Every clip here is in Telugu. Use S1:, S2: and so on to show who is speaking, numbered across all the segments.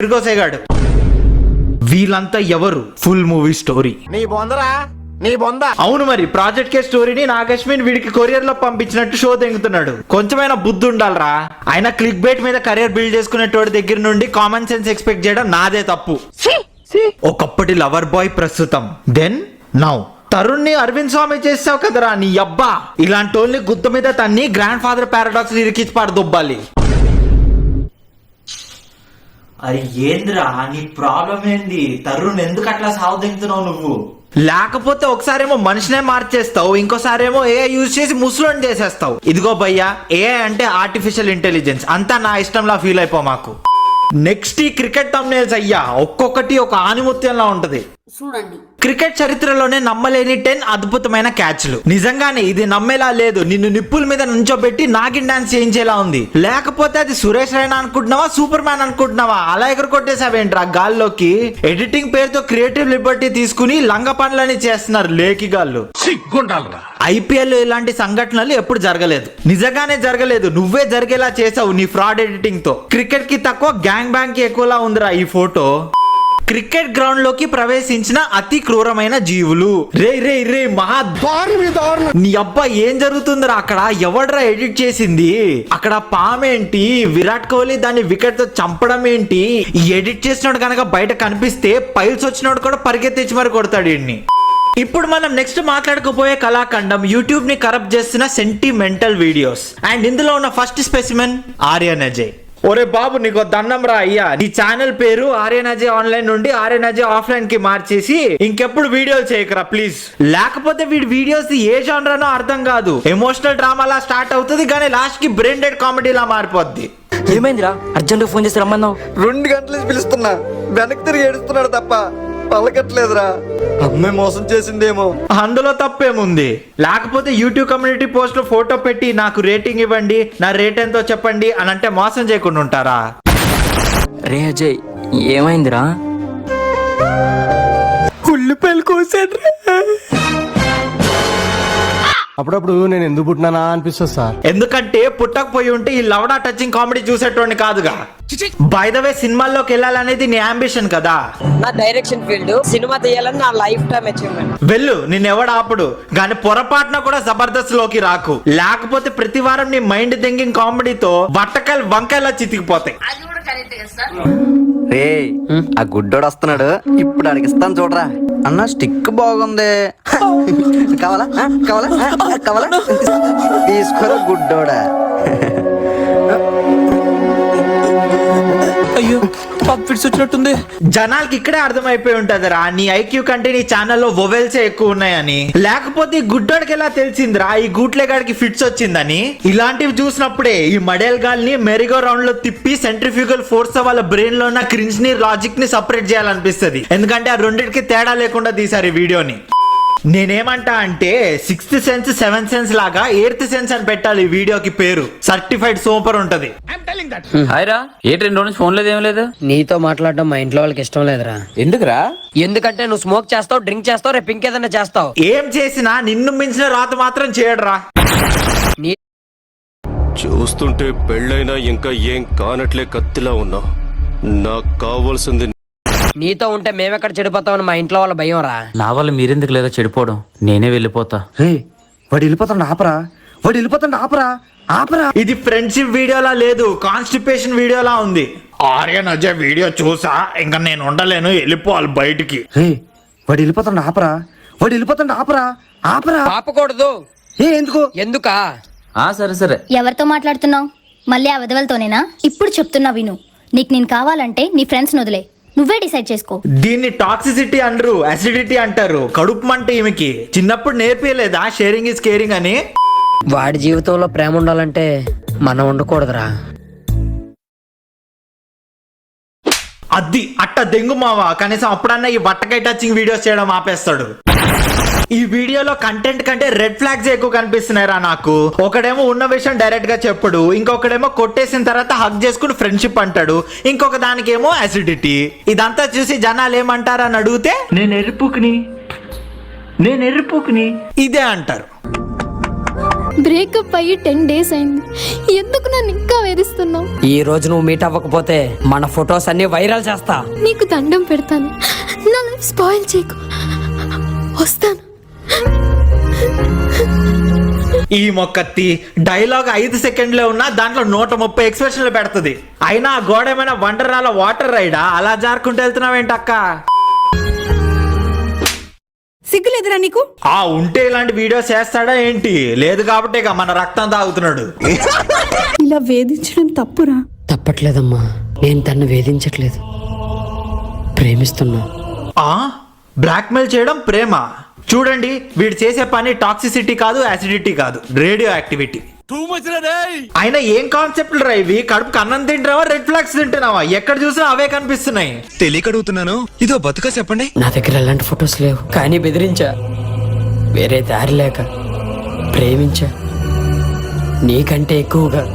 S1: తిరిగోసేగాడు. వీళ్ళంతా ఎవరు? Full movie story.
S2: నీ బొందరా నీ బొంద.
S1: అవును మరి ప్రాజెక్ట్ కే స్టోరీని నాగశ్విన్ వీడికి కొరియర్ లో పంపించినట్టు షో తెంగుతున్నాడు. కొంచెమైనా బుద్ధి ఉండాలరా. ఆయన క్లిక్ బైట్ మీద కెరీర్ బిల్డ్ చేసుకునేటోడి దగ్గర నుండి కామన్ సెన్స్ ఎక్స్పెక్ట్ చేయడం నాదే తప్పు. ఒకప్పటి లవర్ బాయ్ ప్రస్తుతం, దెన్ నౌ. తరుణ్ ని అరవింద్ స్వామి చేసావు కదరా నీ అబ్బా. ఇలాంటి వాళ్ళని గుత్త మీద తన్ని గ్రాండ్ ఫాదర్ పారాడాక్స్ ఇరికిచ్చి పారదొబ్బాలి. అరే ఏంద్రా నీ ప్రాబ్లం ఏంది? తరుణ్ ఎందుకు అట్లా సాగు దింగుతున్నావు నువ్వు? లేకపోతే ఒకసారేమో మనిషినే మార్చేస్తావు, ఇంకోసారేమో ఏఐ యూజ్ చేసి ముసలోని చేసేస్తావు. ఇదిగో భయ్యా, ఏఐ అంటే ఆర్టిఫిషియల్ ఇంటెలిజెన్స్. అంతా నా ఇష్టంలా ఫీల్ అయిపో మాకు. నెక్స్ట్ ఈ క్రికెట్ థంబ్నెయిల్స్ అయ్యా ఒక్కొక్కటి ఒక ఆనిముత్యంలా ఉంటది
S3: చూడండి.
S1: క్రికెట్ చరిత్రలోనే నమ్మలేని 10 అద్భుతమైన క్యాచ్లు. నిజంగానే ఇది నమ్మేలా లేదు. నిన్ను నిప్పుల మీద నుంచోబెట్టి నాగిన్ డాన్స్ చేయించేలా ఉంది. లేకపోతే అది సురేష్ రైనా అనుకుంటున్నావా, సూపర్ మ్యాన్ అనుకుంటున్నావా? అలా ఎగురు కొట్టేసావేంట్రా గాల్లోకి? ఎడిటింగ్ పేరుతో క్రియేటివ్ లిబర్టీ తీసుకుని లంగ పనులని చేస్తున్నారు లేకిగాళ్ళు. ఐపీఎల్ ఇలాంటి సంఘటనలు ఎప్పుడు జరగలేదు. నిజంగానే జరగలేదు. నువ్వే జరిగేలా చేసావు నీ ఫ్రాడ్ ఎడిటింగ్ తో. క్రికెట్ కి తక్కువ గ్యాంగ్ బ్యాంగ్ కి ఎక్కువలా ఉందిరా ఈ ఫోటో. క్రికెట్ గ్రౌండ్ లోకి ప్రవేశించిన అతి క్రూరమైన జీవులు. రే రే రే మహా నీ అబ్బా ఏం జరుగుతుందిరా అక్కడ? ఎవడ్రా ఎడిట్ చేసింది? అక్కడ పామేంటి? విరాట్ కోహ్లీ దాన్ని వికెట్ తో చంపడం ఏంటి? ఈ ఎడిట్ చేసినోడు కనుక బయట కనిపిస్తే పైల్స్ వచ్చినోడు కూడా పరిగెత్తించి మరి కొడతాడు వీడిని. ఇప్పుడు మనం నెక్స్ట్ మాట్లాడుకోపోయే కళాఖండం యూట్యూబ్ ని కరప్ట్ చేస్తున్న సెంటిమెంటల్ వీడియోస్. అండ్ ఇందులో ఉన్న ఫస్ట్ స్పెసిమెన్ ఆర్యన్ అజయ్. ఒరే బాబు నీకు దండం రా అయ్యా. నీ ఛానల్ పేరు ఆర్యన్ అజయ్ ఆన్లైన్ నుండి ఆర్యన్ అజయ్ ఆఫ్లైన్ కి మార్చేసి ఇంకెప్పుడు వీడియోలు చేయకరా ప్లీజ్. లేకపోతే వీడి వీడియోస్ ఏ జానరనో అర్థం కాదు. ఎమోషనల్ డ్రామాలా స్టార్ట్ అవుతుంది కానీ లాస్ట్ కి బ్రెయిన్ డెడ్ కామెడీలా మారిపోద్ది.
S4: ఏమైందిరా? అర్జెంట్ ఫోన్ చేసి రమ్మన్నావు.
S2: 2 గంటలు పిలుస్తున్నా, వెనక్కి తిరిగి ఏడుస్తున్నాడు తప్ప పలకట్లేదురా. అమ్మాయి మోసం చేసిందేమో.
S1: అందులో తప్పేముంది? లేకపోతే యూట్యూబ్ కమ్యూనిటీ పోస్ట్ లో ఫోటో పెట్టి నాకు రేటింగ్ ఇవ్వండి, నా రేట్ ఎంతో చెప్పండి అని అంటే మోసం చేయకుండా ఉంటారా?
S4: రే అజయ్ ఏమైందిరా?
S2: ఉల్లిపాయలు కోసాడు. అప్పుడప్పుడు నేను ఎందుకు పుట్టినానా అనిపిస్తుంది సార్.
S1: ఎందుకంటే పుట్టకపోయి ఉంటే ఈ లవడా టచింగ్ కామెడీ చూసేటోడిని కాదుగా. బై ద వే సినిమాల్లోకి వెళ్ళాలనేది నీ అంబిషన్ కదా.
S5: నా డైరెక్షన్ ఫీల్డ్, సినిమా తీయాలని నా లైఫ్ టైం అచీవ్మెంట్.
S1: వెళ్ళు, నిన్నెవడ ఆపుడు. కానీ పొరపాటున కూడా జబర్దస్త్ లోకి రాకు. లేకపోతే ప్రతి వారం నీ మైండ్ థింకింగ్ కామెడీతో బట్టకాయలు వంకాయలా చితికిపోతాయి.
S6: రే ఆ గుడ్డోడు వస్తున్నాడు, ఇప్పుడు అడిగిస్తాను చూడరా. అన్న స్టిక్ బాగుంది, కావాలా కావాలా కావాలా? తీసుకోరా గుడ్డోడా.
S4: అయ్యో ఫిట్స్ వచ్చినట్టుంది.
S1: జనాలకి ఇక్కడే అర్థమైపోయి ఉంటదిరా నీ ఐక్యూ కంటే నీ ఛానల్లో వొవెల్సే ఎక్కువ ఉన్నాయని. లేకపోతే ఈ గుడ్డోడికి ఎలా తెలిసిందిరా ఈ గూట్లేగాడికి ఫిట్స్ వచ్చిందని? ఇలాంటివి చూసినప్పుడే ఈ మడేల్ గాల్ని మెరిగో రౌండ్ లో తిప్పి సెంట్రిఫ్యూగల్ ఫోర్స్ వాళ్ళ బ్రెయిన్ లో ఉన్న క్రింజ్ ని లాజిక్ ని సపరేట్ చేయాలనిపిస్తుంది. ఎందుకంటే ఆ రెండింటికి తేడా లేకుండా తీసారు ఈ వీడియోని. నేనేమంటా అంటే 6th సెన్స్ 7th సెన్స్ లాగా 8th సెన్స్ అని పెట్టాలి ఈ వీడియోకి పేరు. సర్టిఫైడ్ సూపర్ ఉంటది.
S4: హాయ్ రా, ఏ 2 రోజు ఫోన్ లేదు ఏం లేదు.
S5: నీతో మాట్లాడడం మా ఇంట్లో వాళ్ళకి ఇష్టం లేదురా.
S4: ఎందుకురా?
S5: ఎందుకంటే నువ్వు స్మోక్ చేస్తావు, డ్రింక్ చేస్తావు, రేపు ఇంకేదన్నా చేస్తావు.
S1: ఏం చేసినా నిన్ను మించిన రాత మాత్రం చేయడరా.
S7: చూస్తుంటే పెళ్ళైనా ఇంకా ఏం కానట్లే కత్తిలా ఉన్నావు. నాకు కావాల్సింది
S5: నీతో ఉంటే మేమెక్కడ చెడిపోతామని మా ఇంట్లో వాళ్ళ భయం రా.
S4: నా వల్ల మీరెందుకు లేదా చెడిపోవడం, నేనే వెళ్ళిపోతా.
S6: వాడు వెళ్ళిపోతాడు ఆపరా, వాడు వెళ్ళిపోతాడు ఆపరా ఆపరా.
S1: ఇది ఫ్రెండ్షిప్ వీడియోలా లేదు, కాన్స్టిపేషన్ వీడియోలా ఉంది. ఆర్యన్ అజయ్ వీడియో చూసా ఇంకా నేను ఉండలేను, వెళ్ళిపోవాలి బయటికి.
S6: వాడు వెళ్ళిపోతాడు ఆపరా, వాడు వెళ్ళిపోతాడు ఆపరా ఆపరా.
S5: ఆపకూడదు.
S6: ఎందుకు?
S5: ఎందుకా?
S4: సరే సరే.
S8: ఎవరితో మాట్లాడుతున్నావు? మళ్ళీ ఆ వదవలతోనేనా? ఇప్పుడు చెప్తున్నా విను. నీకు నేను కావాలంటే నీ ఫ్రెండ్స్ వదిలే, నువ్వే డిసైడ్ చేసుకో.
S1: దీన్ని టాక్సిసిటీ అనరు, అసిడిటీ అంటారు. కడుపు మంట ఈమెకి. చిన్నప్పుడు నేర్పియలేదా షేరింగ్ ఇస్ కేరింగ్ అని?
S5: వాడి జీవితంలో ప్రేమ ఉండాలంటే మనం ఉండకూడదురా.
S1: అది అట్ట దెంగు మావా. కనీసం అప్పుడన్నా ఈ బట్టకాయ టచింగ్ వీడియోస్ చేయడం ఆపేస్తాడు. ఈ వీడియోలో కంటెంట్ కంటే రెడ్ ఫ్లాగ్స్ ఎక్కువ కనిపిస్తున్నాయిరా నాకు. ఒకడేమో ఉన్న విషయం డైరెక్ట్ గా చెప్పడు, ఇంకొకడేమో కొట్టేసిన తర్వాత హగ్ చేసుకుని ఫ్రెండ్షిప్ అంటాడు, ఇంకొక దానికేమో అసిడిటీ. ఇదంతా చూసి జనాలు ఏమంటారని అడిగితే నేను ఎరుపుకుని ఇదే అంటారు.
S3: బ్రేకప్ అయ్యి 10 days అయింది. ఎందుకు నన్ను ఇంకా వేధిస్తున్నావు?
S5: ఈ రోజు నువ్వు మీట్ అవ్వకపోతే మన ఫొటోస్ అన్ని వైరల్ చేస్తా.
S3: నీకు దండం పెడతాను, నా లైఫ్ స్పాయిల్ చేయకు. వస్తాను.
S1: ఈ మొక్కత్తి డైలాగ్ 5 సెకండ్లే ఉన్నా దాంట్లో 130 ఎక్స్ప్రెషన్లు పెడుతుంది. అయినా ఆ గోడ ఏమైనా వండరాల వాటర్ రైడా? అలా జారుకుంటూ వెళ్తున్నావేంటక్క?
S9: సిగ్గులేదురా నీకు?
S1: ఆ ఉంటే ఇలాంటి వీడియోస్ చేస్తాడా ఏంటి? లేదు కాబట్టి ఇక మన రక్తం తాగుతున్నాడు.
S9: ఇలా వేధించడం తప్పురా.
S5: తప్పట్లేదమ్మా, నేను తన్ను వేధించట్లేదు, ప్రేమిస్తున్నా.
S1: ఆ బ్లాక్మెయిల్ చేయడం ప్రేమ? చూడండి, వీడు చేసే పని టాక్సిసిటీ కాదు, యాసిడిటీ కాదు, రేడియో యాక్టివిటీ. అయినా ఏం కాన్సెప్ట్లు రా ఇవి? కడుపుకి అన్నం తింటున్నావా, రెడ్ ఫ్లాగ్స్ తింటున్నావా? ఎక్కడ చూసినా అవే కనిపిస్తున్నాయి.
S10: తెలియక అడుగుతున్నాను, ఇదో బతుక చెప్పండి.
S5: నా దగ్గర అలాంటి ఫొటోస్ లేవు, కానీ బెదిరించా. వేరే దారి లేక ప్రేమించా, నీకంటే ఎక్కువగా.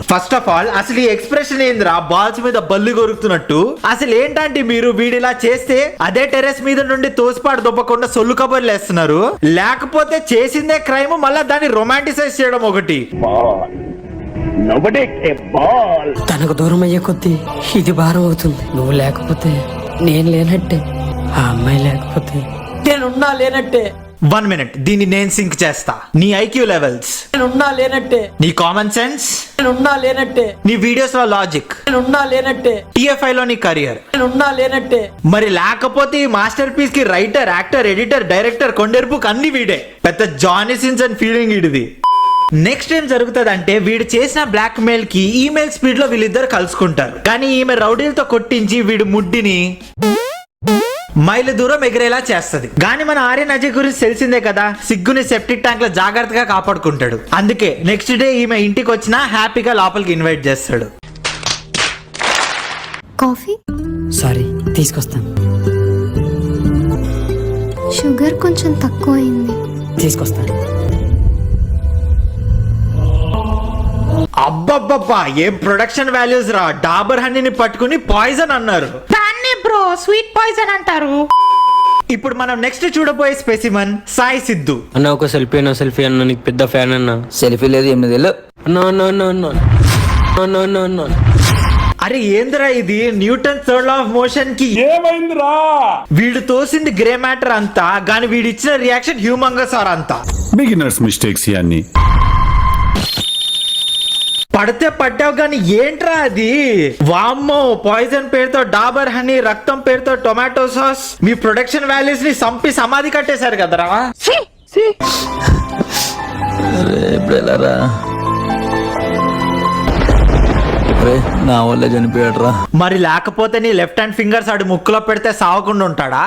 S1: ఫస్ట్ ఆఫ్ ఆల్ అసలు ఈ ఎక్స్ప్రెషన్ ఏందిరా? బాల్స్ మీద బల్లి కొరుకుతున్నట్టు. అసలు ఏంటంటే మీరు వీడిలా చేస్తే అదే టెర్రస్ మీద నుండి తోసిపాటు దొబ్బకుండా సొల్లు కబర్లు వేస్తున్నారు. లేకపోతే చేసిందే క్రైమ్, మళ్ళా దాన్ని రొమాంటిసైజ్ చేయడం ఒకటి.
S5: తనకు దూరం అయ్యే కొద్దీ ఇది భారం అవుతుంది. నువ్వు లేకపోతే నేను లేనట్టే, ఆ అమ్మాయి లేకపోతే నేనున్నా లేనట్టే.
S1: 1 minute, దీన్ని నేను సింక్ చేస్తా. నీ ఐక్యూ లెవెల్స్,
S5: నేనున్నా లేనట్టే.
S1: నీ కామన్ సెన్స్,
S5: నేనున్నా లేనట్టే.
S1: నీ వీడియోస్ లో లాజిక్,
S5: నేనున్నా లేనట్టే.
S1: టిఎఫ్ఐ లో నీ కరియర్,
S5: నేనున్నా లేనట్టే.
S1: మరి లేకపోతే ఈ మాస్టర్ పీస్ కి రైటర్, యాక్టర్, ఎడిటర్, డైరెక్టర్, కొండెరుపుక్ అన్ని వీడే. పెద్ద జానీ సిన్స్ అండ్ ఫీలింగ్ ఇడిది. నెక్స్ట్ ఏం జరుగుతుంది అంటే, వీడు చేసిన బ్లాక్ మెయిల్ కి ఈమెయిల్ స్పీడ్ లో వీళ్ళిద్దరు కలుసుకుంటారు. కానీ ఈమె రౌడీలతో కొట్టించి వీడు ముడ్డిని మైలు దూరం ఎగిరేలా చేస్తది. గాని మన ఆర్యన్ అజయ్ గురించి తెలిసిందే కదా, సిగ్గుని సెప్టిక్ ట్యాంక్ లో జాగ్రత్తగా కాపాడుకుంటాడు. అందుకే నెక్స్ట్ డే ఈమె ఇంటికి వచ్చినా హ్యాపీగా లోపలికి ఇన్వైట్ చేస్తాడు.
S3: కాఫీ?
S5: సారీ, తీసుకొస్తాను.
S3: షుగర్ కొంచెం తక్కువ అయింది.
S5: తీసుకొస్తాను.
S1: అబ్బబ్బబ్బా, ఏం ప్రొడక్షన్ వాల్యూస్ రా! డాబర్ హనీని పట్టుకుని పాయిజన్ అన్నారు. బ్రో స్వీట్ పాయిజన్ అంటారు. ఇప్పుడు మనం నెక్స్ట్ చూడబోయే స్పెసిమన్ సాయి సిద్ధు.
S4: అన్న ఒక సెల్ఫీ అన్న, సెల్ఫీ అన్న, నీకు పెద్ద ఫ్యాన్ అన్న.
S6: సెల్ఫీ లేదు, 8 ఏళ్ళు.
S1: అరే ఏందిరా ఇది? Newton third law of motion కి ఏమైందిరా? వీడు తోసింది గ్రే మ్యాటర్ అంతా, గాని వీడు ఇచ్చిన రియాక్షన్ హ్యూమంగస్ ఆర్ అంతా.
S10: బిగినర్స్ మిస్టేక్స్ ఇవన్నీ.
S1: పడితే పట్టావు కానీ ఏంట్రా అది? వామ్మో, పాయిజన్ పేరుతో డాబర్ హనీ, రక్తం పేరుతో టొమాటో సాస్, మీ ప్రొడక్షన్ వాల్యూస్ ని సంపి సమాధి కట్టేశారు కదరా.
S6: నా వల్ల చనిపోయాడు రా.
S1: మరి లేకపోతే నీ లెఫ్ట్ హ్యాండ్ ఫింగర్స్ ఆడు ముక్కులో పెడితే సావకుండా ఉంటాడా?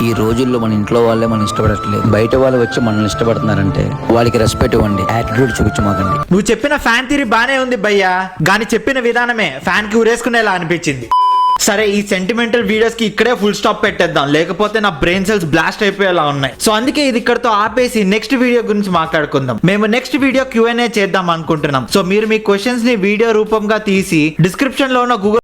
S6: ఈ రోజుల్లో మన ఇంట్లో వాళ్ళే మనం ఇష్టపడట్లేదు, బయట వాళ్ళు వచ్చి మనల్ని ఇష్టపడుతున్నారంటే వాళ్ళకి రెస్పెక్ట్ ఇవ్వండి, యాటిట్యూడ్ చూపించమాకండి.
S1: నువ్వు చెప్పిన ఫ్యాన్ థియరీ బానే ఉంది భయ్యా, గాని చెప్పిన విధానమే ఫ్యాన్ కి ఉరేసుకునేలా అనిపించింది. సరే, ఈ సెంటిమెంటల్ వీడియోస్ కి ఇక్కడే ఫుల్ స్టాప్ పెట్టేద్దాం, లేకపోతే నా బ్రెయిన్ సెల్స్ బ్లాస్ట్ అయిపోయేలా ఉన్నాయి. సో అందుకే ఇది ఇక్కడతో ఆపేసి నెక్స్ట్ వీడియో గురించి మాట్లాడుకుందాం. మేము నెక్స్ట్ వీడియో Q&A చేద్దాం అనుకుంటున్నాం. సో మీరు మీ క్వశ్చన్స్ ని వీడియో రూపంగా తీసి డిస్క్రిప్షన్ లో ఉన్న గూగుల్